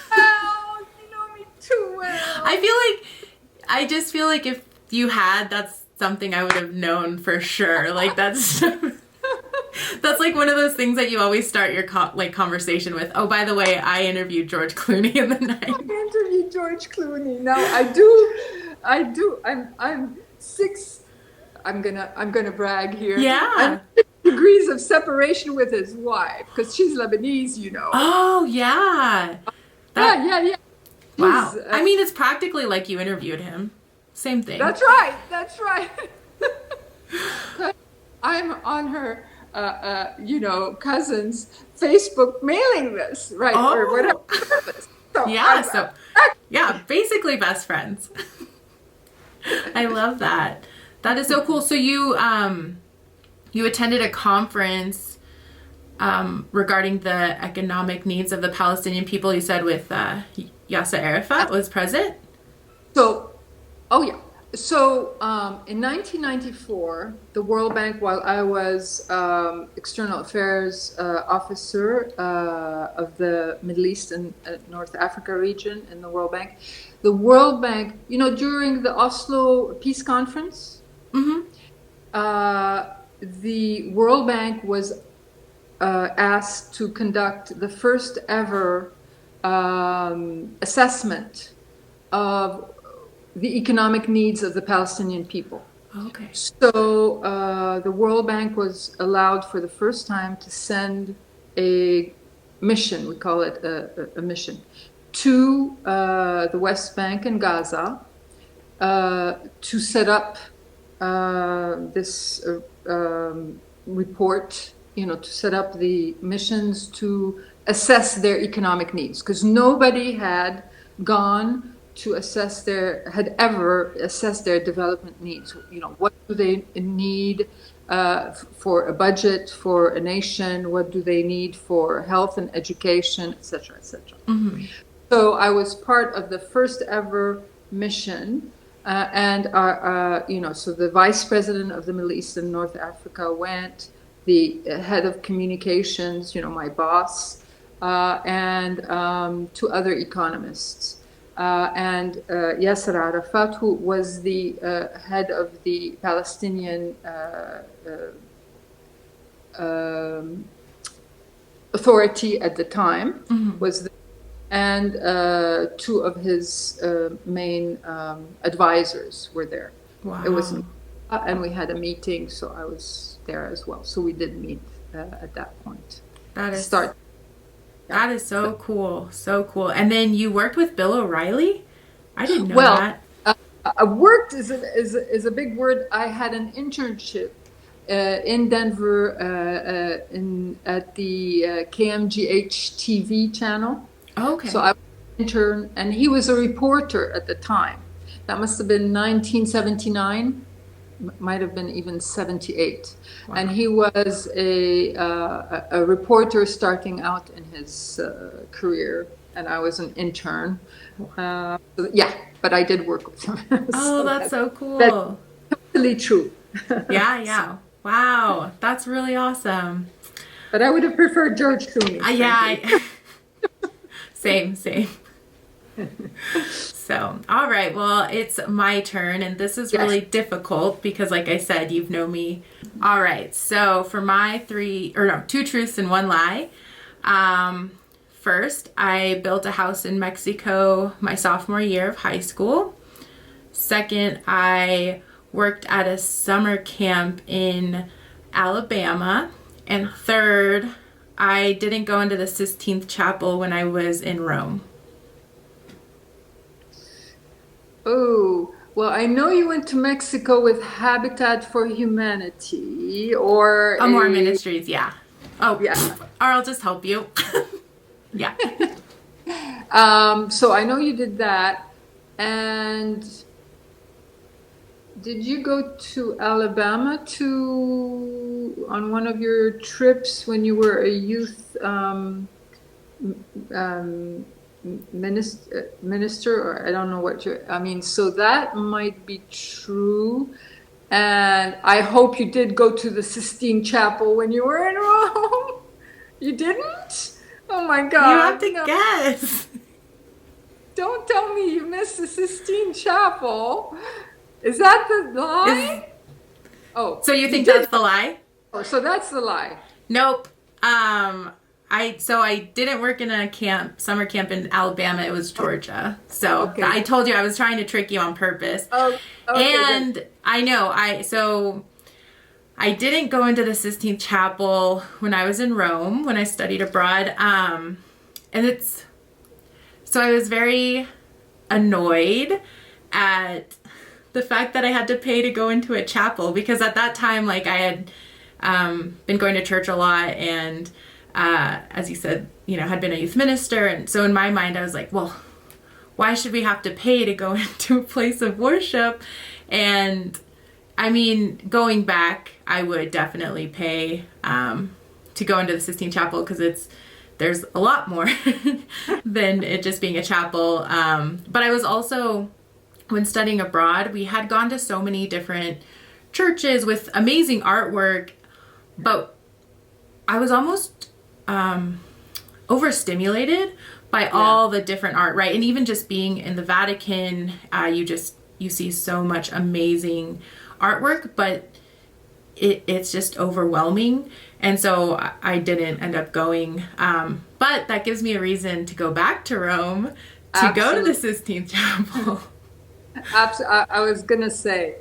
well. You know me too well. I just feel like if you had, that's something I would have known for sure. Like that's like one of those things that you always start your conversation with. Oh, by the way, I interviewed George Clooney in the 90s. I interviewed George Clooney. No, I do. I'm 6. I'm gonna brag here. Yeah. I'm 6 degrees of separation with his wife, because she's Lebanese, Oh yeah. Yeah. Wow. I mean, it's practically like you interviewed him. Same thing. That's right. I'm on her, cousin's Facebook mailing list, right? Oh. Or whatever. So yeah, basically best friends. I love that. That is so cool. So you attended a conference regarding the economic needs of the Palestinian people. You said with Yasser Arafat was present. So in 1994, the World Bank, while I was external affairs officer of the Middle East and North Africa region in the World Bank, during the Oslo Peace Conference, the World Bank was asked to conduct the first ever assessment of the economic needs of the Palestinian people. Okay. So the World Bank was allowed for the first time to send a mission, we call it a mission, to the West Bank and Gaza to set up this report, to set up the missions to assess their economic needs, because nobody had gone to had ever assessed their development needs. What do they need for a budget for a nation? What do they need for health and education, et cetera, et cetera. Mm-hmm. So I was part of the first ever mission, and so the vice president of the Middle East and North Africa went, the head of communications, my boss, and two other economists. And Yasser Arafat, who was the head of the Palestinian Authority at the time, mm-hmm. was and two of his main advisors were there. Wow. It was, and we had a meeting, so I was there as well. So we did meet at that point. That is so cool. So cool. And then you worked with Bill O'Reilly? I didn't know that. Worked is a big word. I had an internship in Denver at the KMGH TV channel. Okay. So I was an intern, and he was a reporter at the time. That must have been 1979. Might have been even 78. Wow. And he was a reporter starting out in his career, and I was an intern. But I did work with him. Oh, that's so cool. That's totally true. Yeah. Wow, that's really awesome. But I would have preferred George Clooney. Same. So, all right, well, it's my turn, and this is really difficult because, like I said, you've known me. All right, so for my two truths and one lie. First, I built a house in Mexico my sophomore year of high school. Second, I worked at a summer camp in Alabama. And third, I didn't go into the Sistine Chapel when I was in Rome. Oh, well, I know you went to Mexico with Habitat for Humanity or More Ministries, yeah. Oh, yeah. Or I'll just help you. Yeah. So I know you did that. And did you go to Alabama on one of your trips when you were a youth minister, or I don't know so that might be true. And I hope you did go to the Sistine Chapel when you were in Rome. You didn't? Oh my God. You have to guess. Don't tell me you missed the Sistine Chapel. Is that the lie? So you think that's the lie? Oh, so that's the lie. Nope. I didn't work in a summer camp in Alabama. It was Georgia. So okay. I told you I was trying to trick you on purpose. Oh, okay, and good. I know I didn't go into the Sistine Chapel when I was in Rome, when I studied abroad. So I was very annoyed at the fact that I had to pay to go into a chapel, because at that time, I had been going to church a lot, and as you said, had been a youth minister. And so in my mind, I was like, well, why should we have to pay to go into a place of worship? And I mean, going back, I would definitely pay to go into the Sistine Chapel, because there's a lot more than it just being a chapel. But I was also, when studying abroad, we had gone to so many different churches with amazing artwork, but I was almost overstimulated by all the different art, right? And even just being in the Vatican, you see so much amazing artwork, but it's just overwhelming. And so I didn't end up going. But that gives me a reason to go back to Rome, to go to the Sistine Chapel. I was going to say,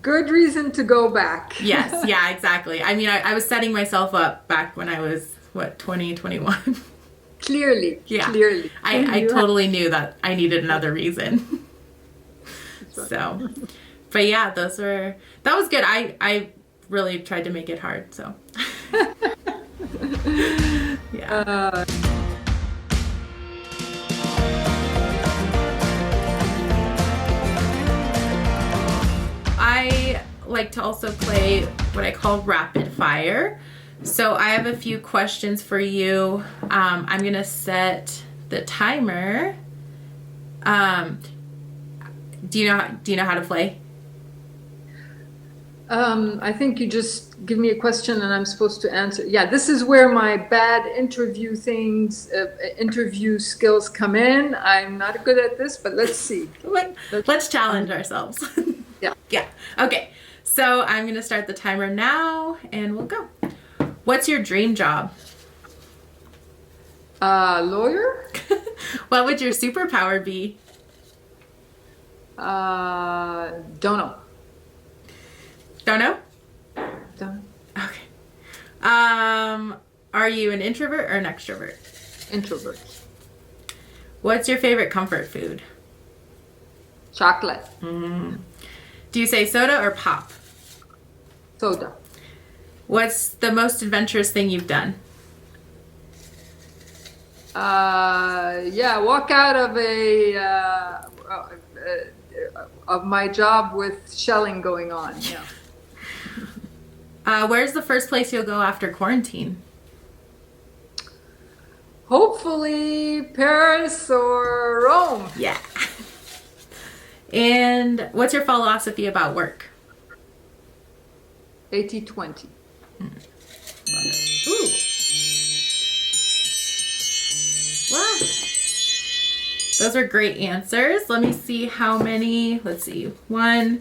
good reason to go back. Yes, yeah, exactly. I mean, I was setting myself up back when I was, 20, 21. Clearly. Yeah. Clearly. I totally knew that I needed another reason. Right. So, but yeah, that was good. I really tried to make it hard, so. Yeah. I like to also play what I call rapid fire. So I have a few questions for you. I'm going to set the timer. Do you know how to play? I think you just give me a question and I'm supposed to answer. Yeah, this is where my bad interview skills come in. I'm not good at this, but let's see. Let's challenge ourselves. Yeah. Yeah. Okay. So I'm going to start the timer now and we'll go. What's your dream job? Lawyer? What would your superpower be? Don't know. Don't know? Don't. Okay. Are you an introvert or an extrovert? Introvert. What's your favorite comfort food? Chocolate. Do you say soda or pop? Soda. What's the most adventurous thing you've done? Walk out of my job with shelling going on. Yeah. Where's the first place you'll go after quarantine? Hopefully Paris or Rome. Yeah. And what's your philosophy about work? 80-20. Ooh. Wow. Those are great answers. Let me see how many. Let's see. 1,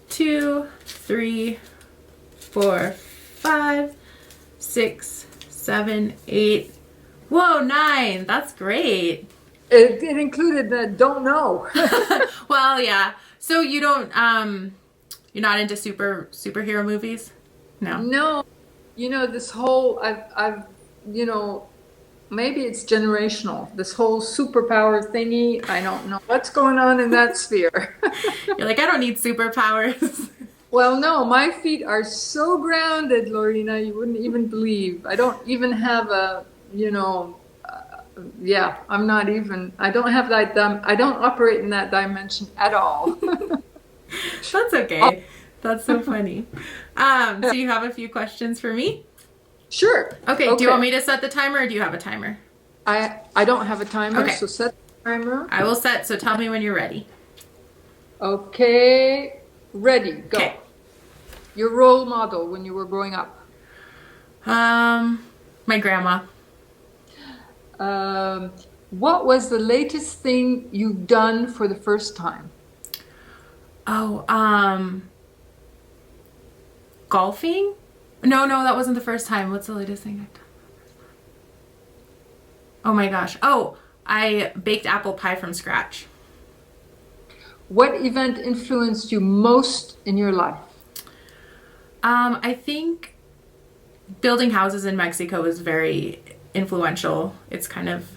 2, 3, 4, 5, 6, 7, 8. Whoa, 9. That's great. It included the don't know. Well, yeah. So you don't, you're not into superhero movies? No. No, this whole maybe it's generational. This whole superpower thingy. I don't know what's going on in that sphere. You're like, I don't need superpowers. Well, no, my feet are so grounded, Lorena, you wouldn't even believe. I don't even have I'm not even, I don't have that, I don't operate in that dimension at all. That's okay. That's so funny. So you have a few questions for me? Sure. Okay. Do you want me to set the timer or do you have a timer? I don't have a timer, Okay. So set the timer. I will set, so tell me when you're ready. Okay. Ready. Go. Okay. Your role model when you were growing up? My grandma. What was the latest thing you've done for the first time? Oh, golfing? No, that wasn't the first time. What's the latest thing I've done? Oh my gosh. Oh, I baked apple pie from scratch. What event influenced you most in your life? I think building houses in Mexico was very influential. It's kind of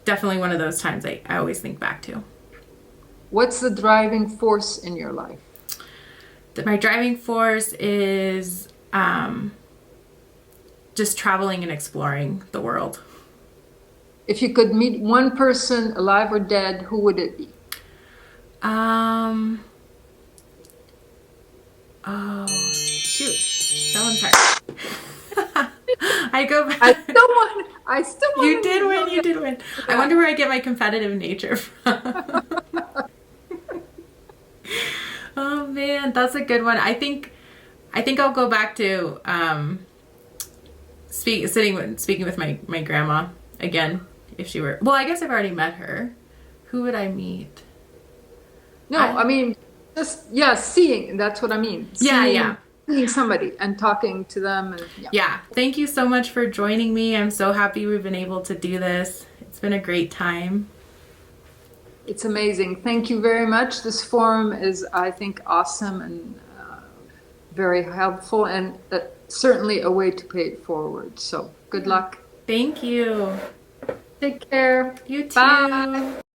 definitely one of those times I always think back to. What's the driving force in your life? My driving force is just traveling and exploring the world. If you could meet one person, alive or dead, who would it be? Oh, shoot. That one's hard. I go back. I still want You did win. I wonder where I get my competitive nature from. Oh man, that's a good one. I think I'll go back to speaking with my grandma again if she were. Well, I guess I've already met her. Who would I meet? No, I mean just seeing. That's what I mean. Yeah. Meeting somebody and talking to them, and yeah, Yeah, thank you so much for joining me. I'm so happy we've been able to do this. It's been a great time. it's amazing. Thank you very much. This forum is, I think, awesome and very helpful, and certainly a way to pay it forward. So good luck. Thank you. Take care. You Bye. too.